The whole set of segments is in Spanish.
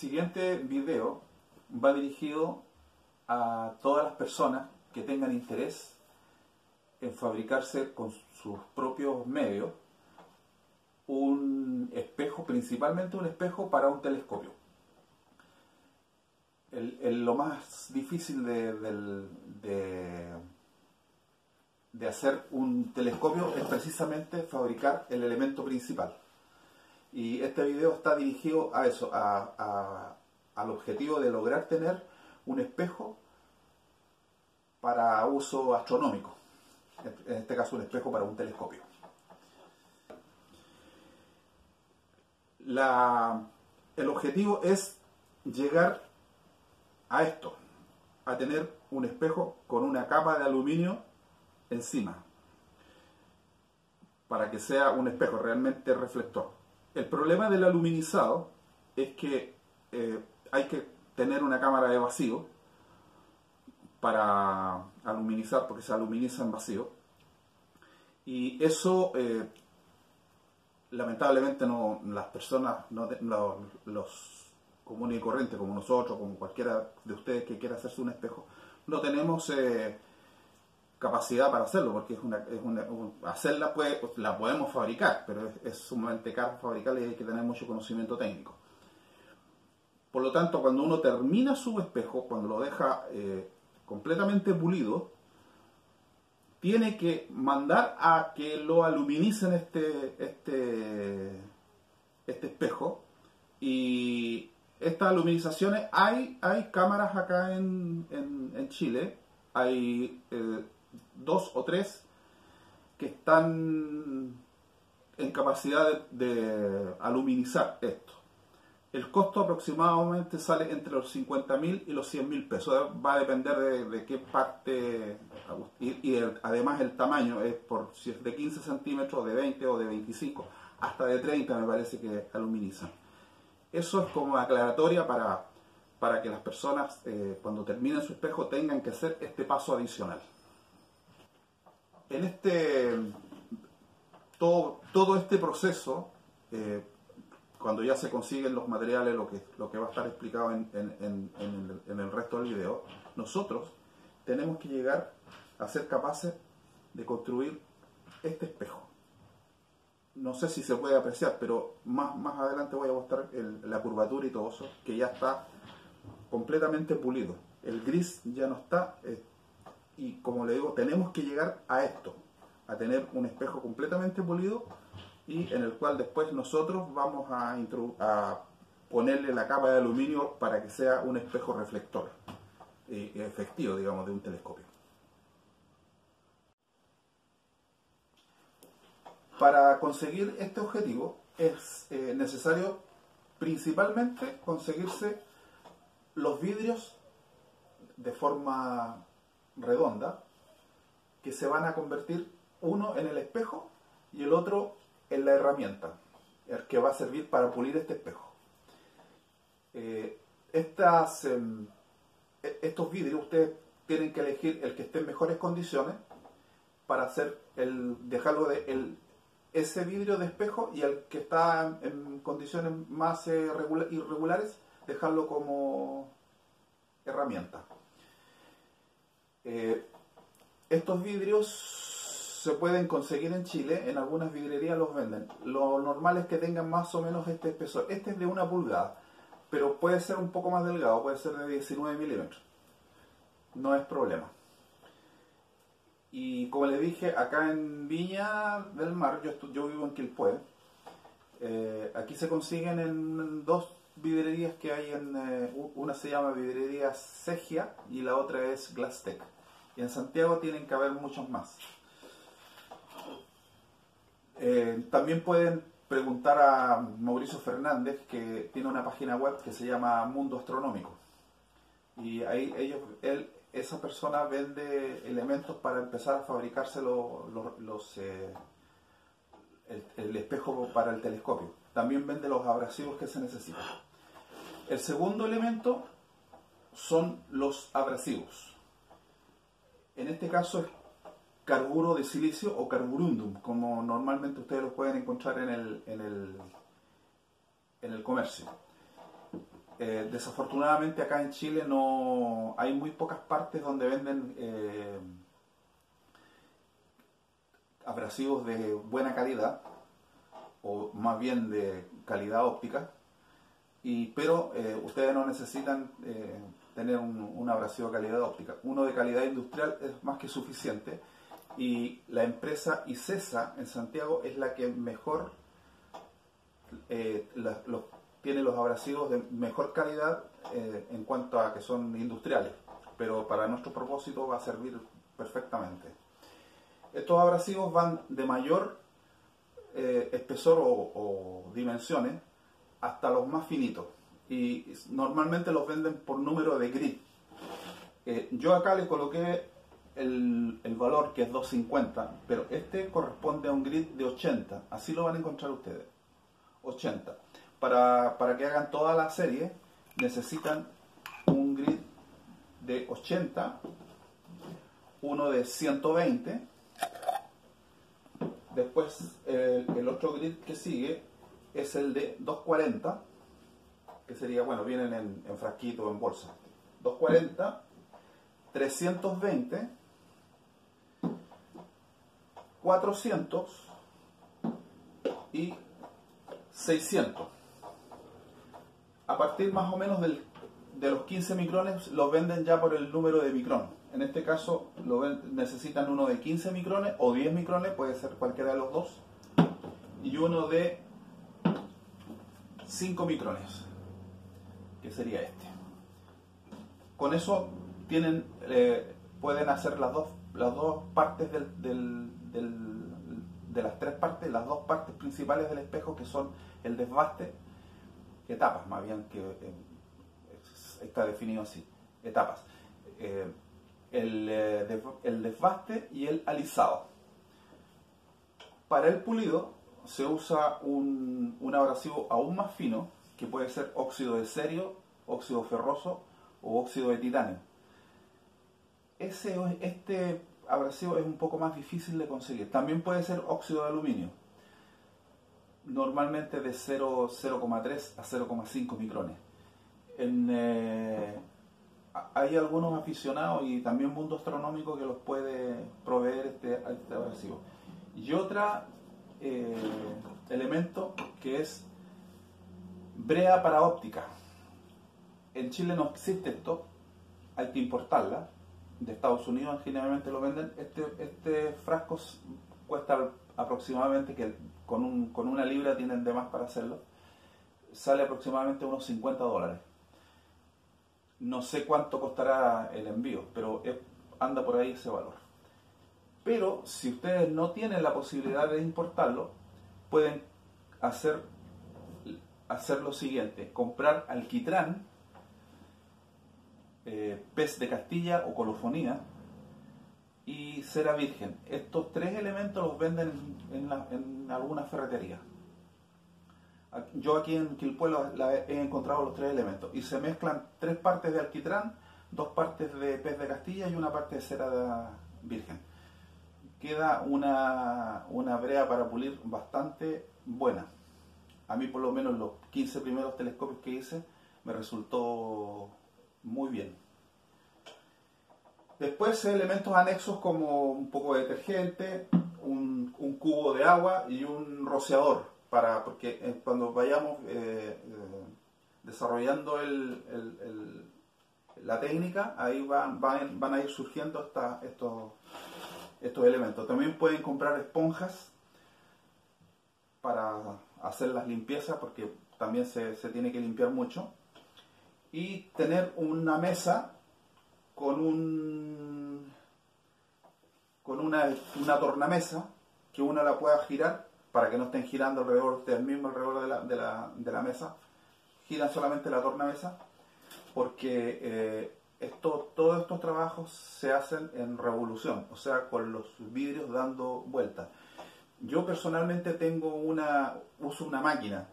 siguiente video va dirigido a todas las personas que tengan interés en fabricarse con sus propios medios un espejo, principalmente un espejo para un telescopio. Lo más difícil de hacer un telescopio es precisamente fabricar el elemento principal. Y este video está dirigido a eso, al objetivo de lograr tener un espejo para uso astronómico. En este caso un espejo para un telescopio. El objetivo es llegar a esto, a tener un espejo con una capa de aluminio encima, para que sea un espejo realmente reflector. El problema del aluminizado es que hay que tener una cámara de vacío para aluminizar, porque se aluminiza en vacío, y eso lamentablemente las personas, los comunes y corrientes como nosotros, como cualquiera de ustedes que quiera hacerse un espejo, no tenemos capacidad para hacerlo, porque hacerla la podemos fabricar, pero es sumamente caro fabricarla y hay que tener mucho conocimiento técnico. Por lo tanto, cuando uno termina su espejo, cuando lo deja completamente pulido, tiene que mandar a que lo aluminicen este espejo. Y estas aluminizaciones, hay cámaras acá en Chile, hay 2 o 3 que están en capacidad de aluminizar esto. El costo aproximadamente sale entre los 50.000 y los 100.000 pesos. Va a depender de qué parte, y además el tamaño es si es de 15 centímetros, de 20 o de 25, hasta de 30 me parece que aluminizan. Eso es como aclaratoria para que las personas cuando terminen su espejo tengan que hacer este paso adicional. En todo este proceso, cuando ya se consiguen los materiales, lo que va a estar explicado en el resto del video, nosotros tenemos que llegar a ser capaces de construir este espejo. No sé si se puede apreciar, pero más adelante voy a mostrar la curvatura y todo eso, que ya está completamente pulido. El gris ya no está, y como le digo, tenemos que llegar a esto, a tener un espejo completamente pulido, y en el cual después nosotros vamos a ponerle la capa de aluminio para que sea un espejo reflector efectivo, digamos, de un telescopio. Para conseguir este objetivo es necesario principalmente conseguirse los vidrios de forma redonda, que se van a convertir uno en el espejo y el otro en la herramienta, el que va a servir para pulir este espejo. Estos vidrios ustedes tienen que elegir el que esté en mejores condiciones para dejarlo ese vidrio de espejo, y el que está en condiciones más irregulares, dejarlo como herramienta. Estos vidrios se pueden conseguir en Chile, en algunas vidrierías los venden. Lo normal es que tengan más o menos este espesor. Este es de 1 pulgada, pero puede ser un poco más delgado, puede ser de 19 milímetros. No es problema. Y como les dije, acá en Viña del Mar, yo vivo en Quilpué, aquí se consiguen en 2 vidrierías que hay una se llama vidriería Segia y la otra es Glastec. Y en Santiago tienen que haber muchos más. También pueden preguntar a Mauricio Fernández, que tiene una página web que se llama Mundo Astronómico. Y ahí esa persona vende elementos para empezar a fabricarse el espejo para el telescopio. También vende los abrasivos que se necesitan. El segundo elemento son los abrasivos. En este caso es carburo de silicio o carburundum, como normalmente ustedes lo pueden encontrar en el comercio. Desafortunadamente acá en Chile no hay muy pocas partes donde venden abrasivos de buena calidad, o más bien de calidad óptica, pero ustedes no necesitan tener un abrasivo de calidad óptica. Uno de calidad industrial es más que suficiente, y la empresa ICESA en Santiago es la que mejor tiene los abrasivos de mejor calidad en cuanto a que son industriales, pero para nuestro propósito va a servir perfectamente. Estos abrasivos van de mayor espesor o dimensiones hasta los más finitos, y normalmente los venden por número de grid. Yo acá le coloqué el valor, que es 250, pero este corresponde a un grid de 80, así lo van a encontrar ustedes, 80. Para que hagan toda la serie necesitan un grid de 80, uno de 120, después el otro grid que sigue es el de 240, que sería, bueno, vienen en frasquito o en bolsa. 240, 320, 400 y 600. A partir más o menos de los 15 micrones los venden ya por el número de micrón. En este caso necesitan uno de 15 micrones o 10 micrones, puede ser cualquiera de los dos, y uno de 5 micrones, que sería este. Con eso pueden hacer las dos partes de las tres partes, las dos partes principales del espejo, que son el desbaste, etapas más bien, que está definido así, etapas. El desbaste y el alisado. Para el pulido se usa un abrasivo aún más fino, que puede ser óxido de cerio, óxido ferroso o óxido de titanio. Este abrasivo es un poco más difícil de conseguir. También puede ser óxido de aluminio, normalmente de 0,3 a 0,5 micrones. Hay algunos aficionados y también mundo astronómico que los puede proveer este abrasivo. Y otro elemento, que es brea para óptica. En Chile no existe esto, hay que importarla. De Estados Unidos generalmente lo venden. Este frasco cuesta aproximadamente, que con una libra tienen de más para hacerlo, sale aproximadamente unos $50. No sé cuánto costará el envío, pero anda por ahí ese valor. Pero si ustedes no tienen la posibilidad de importarlo, pueden hacer lo siguiente: comprar alquitrán, pez de Castilla o colofonía y cera virgen. Estos tres elementos los venden en alguna ferretería. Yo aquí en Quilpué he encontrado los tres elementos, y se mezclan 3 partes de alquitrán, 2 partes de pez de Castilla y una parte de cera virgen. Queda una brea para pulir bastante buena. A mí, por lo menos, los 15 primeros telescopios que hice me resultó muy bien. Después, elementos anexos como un poco de detergente, un cubo de agua y un rociador, porque cuando vayamos desarrollando la técnica, ahí van a ir surgiendo estos elementos. También pueden comprar esponjas para hacer las limpiezas, porque también se tiene que limpiar mucho, y tener una mesa con una tornamesa que uno la pueda girar, para que no estén girando alrededor ustedes mismos, alrededor de la mesa. Giran solamente la tornamesa, porque todos estos trabajos se hacen en revolución, o sea, con los vidrios dando vueltas. Yo personalmente uso una máquina,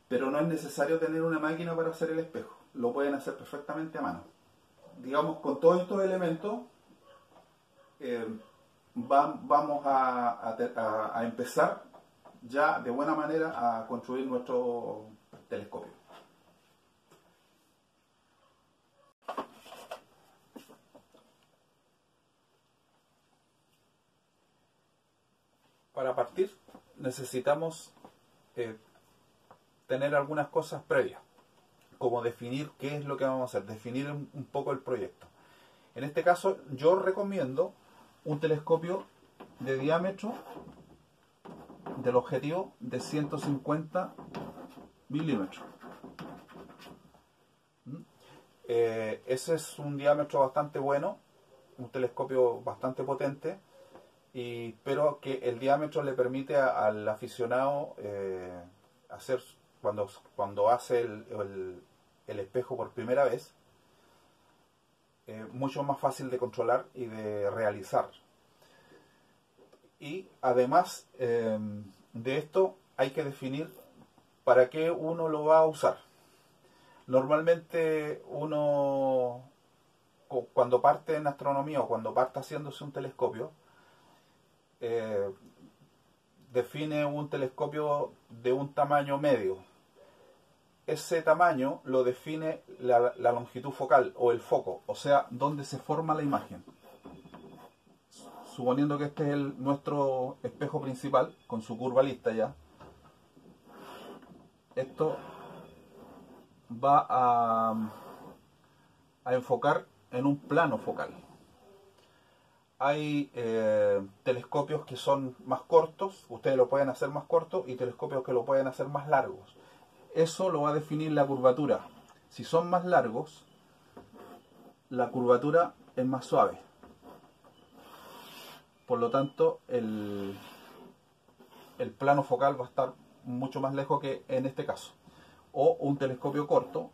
pero no es necesario tener una máquina para hacer el espejo. Lo pueden hacer perfectamente a mano. Digamos, con todos estos elementos vamos a empezar ya de buena manera a construir nuestro telescopio. Para partir necesitamos tener algunas cosas previas, como definir qué es lo que vamos a hacer, definir un poco el proyecto. En este caso yo recomiendo un telescopio de diámetro del objetivo de 150 milímetros. Ese es un diámetro bastante bueno, un telescopio bastante potente, pero que el diámetro le permite al aficionado hacer, cuando hace el espejo por primera vez, mucho más fácil de controlar y de realizar. Y además de esto hay que definir para qué uno lo va a usar. Normalmente uno, cuando parte en astronomía o cuando parte haciéndose un telescopio, define un telescopio de un tamaño medio. Ese tamaño lo define la longitud focal o el foco, o sea, donde se forma la imagen. Suponiendo que este es nuestro espejo principal, con su curva lista ya, esto va a enfocar en un plano focal. Hay telescopios que son más cortos, ustedes lo pueden hacer más corto, y telescopios que lo pueden hacer más largos. Eso lo va a definir la curvatura. Si son más largos, la curvatura es más suave. Por lo tanto, el plano focal va a estar mucho más lejos que en este caso. O un telescopio corto,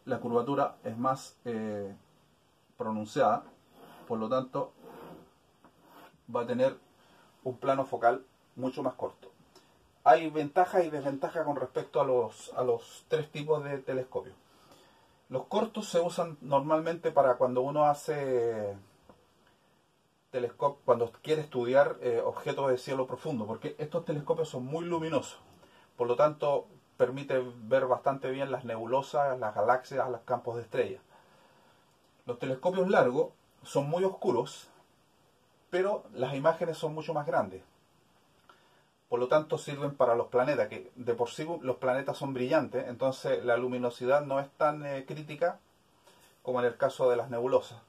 la curvatura es más pronunciada, por lo tanto va a tener un plano focal mucho más corto. Hay ventajas y desventajas con respecto a los tres tipos de telescopios. Los cortos se usan normalmente para cuando uno hace telescopio, cuando quiere estudiar objetos de cielo profundo, porque estos telescopios son muy luminosos, por lo tanto permite ver bastante bien las nebulosas, las galaxias, los campos de estrellas. Los telescopios largos son muy oscuros, pero las imágenes son mucho más grandes. Por lo tanto sirven para los planetas, que de por sí los planetas son brillantes, entonces la luminosidad no es tan crítica como en el caso de las nebulosas.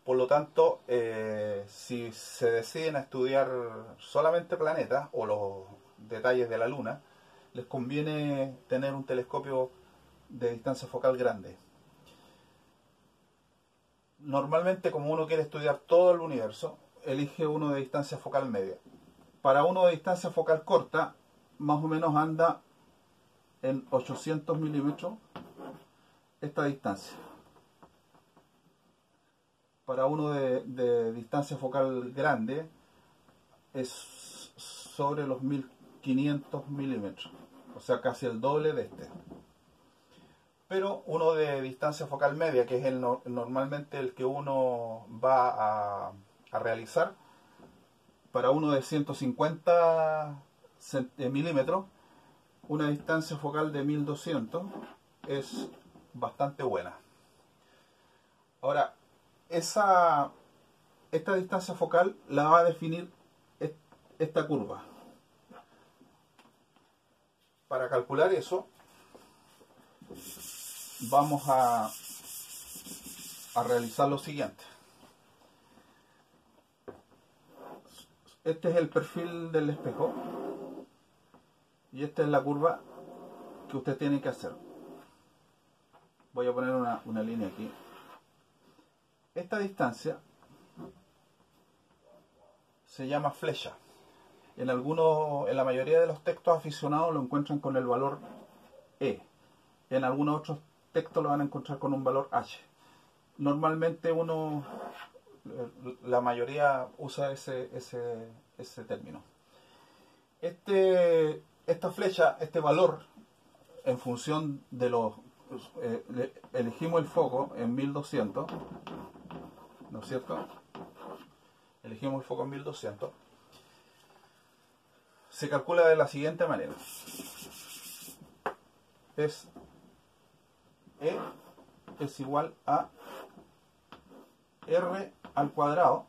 Por lo tanto, si se deciden a estudiar solamente planetas o los detalles de la Luna, les conviene tener un telescopio de distancia focal grande. Normalmente, como uno quiere estudiar todo el universo, elige uno de distancia focal media. Para uno de distancia focal corta, más o menos anda en 800 milímetros esta distancia. Para uno de distancia focal grande es sobre los 1500 milímetros, o sea, casi el doble de este. Pero uno de distancia focal media, que es normalmente el que uno va a realizar, para uno de 150 milímetros, una distancia focal de 1200 es bastante buena. Ahora, esta distancia focal la va a definir esta curva. Para calcular eso, vamos a realizar lo siguiente. Este es el perfil del espejo y esta es la curva que usted tiene que hacer. Voy a poner una línea aquí. Esta distancia se llama flecha. En la mayoría de los textos aficionados lo encuentran con el valor E. En algunos otros textos lo van a encontrar con un valor H. Normalmente la mayoría usa ese término. Esta flecha, este valor, en función de elegimos el foco en 1200, ¿no es cierto? Elegimos el foco en 1200. Se calcula de la siguiente manera. E es igual a R al cuadrado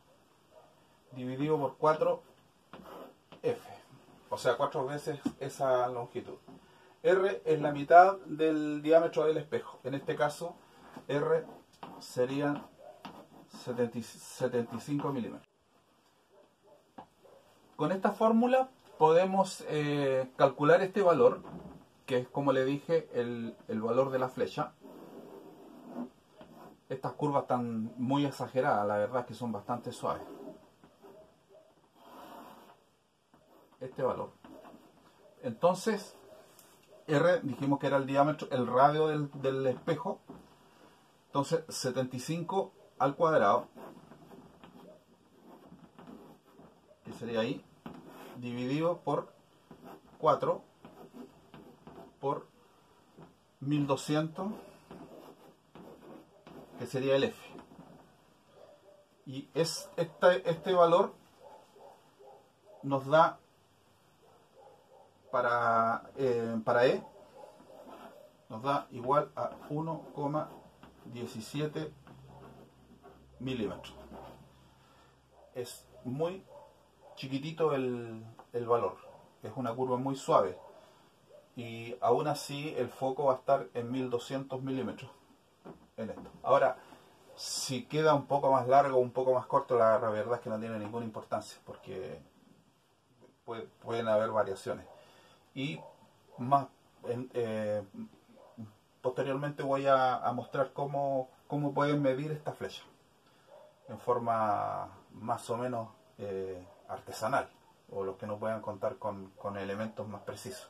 dividido por 4F. o sea, 4 veces esa longitud. R es la mitad del diámetro del espejo. En este caso, R serían 75 milímetros. Con esta fórmula podemos calcular este valor, que es, como le dije, el valor de la flecha. Estas curvas están muy exageradas, la verdad es que son bastante suaves. Este valor. Entonces, R dijimos que era el diámetro, el radio del espejo. Entonces, 75 al cuadrado, que sería ahí, dividido por 4 por 1200, que sería el F. Y este valor nos da para E, nos da igual a 1,17 milímetros. Es muy chiquitito el valor, es una curva muy suave, y aún así el foco va a estar en 1200 milímetros en esto. Ahora, si queda un poco más largo o un poco más corto, la verdad es que no tiene ninguna importancia, porque pueden haber variaciones. Y más posteriormente voy a mostrar cómo pueden medir esta flecha en forma más o menos artesanal, o los que no puedan contar con elementos más precisos.